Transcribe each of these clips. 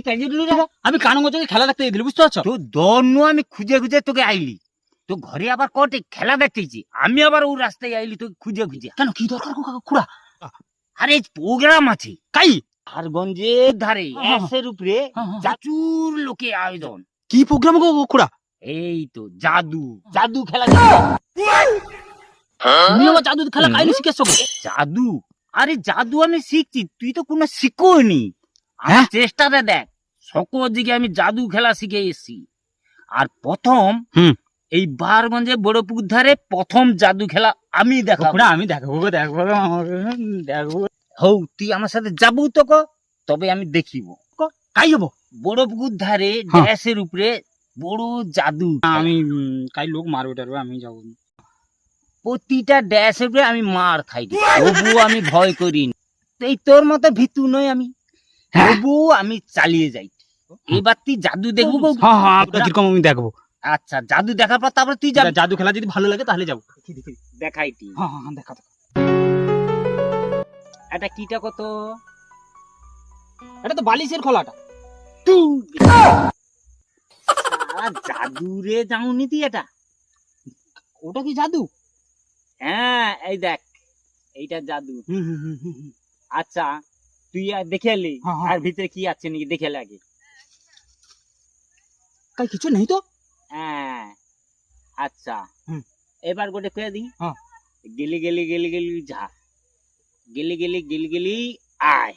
কাজে দিলি রে? আমি কানুগঞ্জকে খেলা দেখতে দিলি, বুঝতে পারছো? তো দন্ন আমি খুঁজে খুঁজে তোকে আইলি, তো ঘরে আবার কটে খেলা দেখতেছি, আমি আবার ওই রাস্তায় আইলি তোকে খুঁজে খুঁজে। কেন, কি দরকার খুড়া? আরে প্রোগ্রাম আছে কাই ঝাড়গঞ্জের ধারে হ্যাঁ, এসের উপরে হ্যাঁ। প্রচুর লোকে আয়োজন। কি প্রোগ্রাম গো খুড়া? এই তো জাদু খেলা। তুমি আবার জাদু খেলা কাইলে শিখেছো গো? জাদু? আরে জাদু আমি শিখছি, তুই তো কোনো শিখোনি। আমার হ্যাঁ? চেষ্টাটা দেখ, সকল দিকে আমি জাদু খেলা শিখে এসেছি। আর প্রথম এই বারগঞ্জে বড় পুকুর ধারে প্রথম জাদু খেলা আমি দেখাবো। খুড়া আমি দেখবো হৌ তুই আমার সাথে যাবো তো ক, তবে আমি দেখিব। কাই হবো? বড় পুকুর ধারে হ্যাঁ। ড্যাশের উপরে বড় জাদু আমি কাই লোক মারবে টারবে, আমি যাবো। প্রতিটা ড্যাশের উপরে আমি মার খাই, তবুও আমি ভয় করি না। এই তোর মতো ভীতু নই আমি, তবুও আমি চালিয়ে যাই। এবার তুই জাদু দেখবো। হ্যাঁ, কিরকম আমি দেখবো। আচ্ছা, জাদু দেখার পর তারপরে তুই যাবি। জাদু খেলা যদি ভালো লাগে তাহলে যাবো। দেখাই তুই। হ্যাঁ, দেখা। এটা কিটা কত? এটা তো বালিশের খোলাটা। জাদু রে যাওনি তুই এটা? ওটা কি জাদু? হ্যাঁ, এই দেখ, এইটা জাদু। আচ্ছা, তুই দেখে এলি আর ভিতরে কি আছে নাকি দেখে এলি আগে? কাই কিছু নেই তো। হ্যাঁ, আচ্ছা, এবার গোটে কে দি। হ্যাঁ। গেলি গেলি গেলি গেলি যা, গেলি গেলি গেলি গেলি আয়।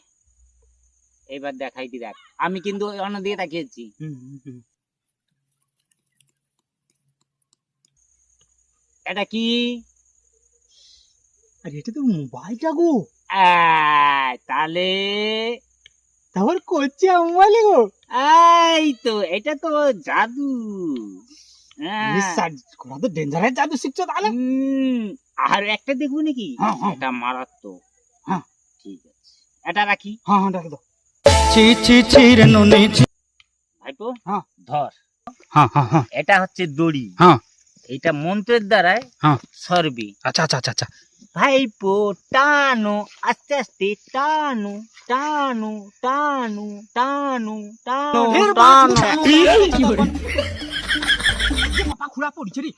এবার দেখাই দি, দেখ আমি কিন্তু অন্য দিকে তাকিয়েছি। এটা কি? আরে এটা তো মোবাইলটা গো। তাহলে তারপর করছে মোবাইল গো। এই তো, এটা তো জাদু। ঘোড়া তো ডেঞ্জারাস জাদু শিখছো তাহলে। আর একটা দেখবো নাকি? এটা মারাত্মক। হ্যাঁ, ঠিক আছে, এটা রাখি। হ্যাঁ, রাখি দাও। ছি ছি ছি রে নুনি। ভাইপো, হ্যাঁ, ধর। হ্যাঁ। এটা হচ্ছে দড়ি। হ্যাঁ, এটা মন্ত্রের দ্বারাই সরবি। আচ্ছা। ভাইপো টানো, আস্তে আস্তে টানো টানো টানো টানো টানো টানো। খুড়া পড়ছে রে।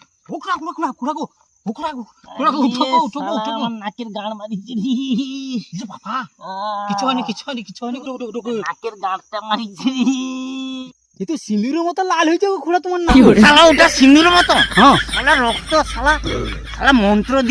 খুড়া গো। আমার নাকের গাঁড় মারিছে রে। বাবা, কিছু হয়নি। নাকের গাঁড়টা মারিছে রে। এ তো সিঁদুরের মতো লাল হয়েছে গো খুড়া তোমার না। শালা ওটা সিঁদুরের মতো? শালা রক্ত, শালা মন্ত্র দিচ্ছে।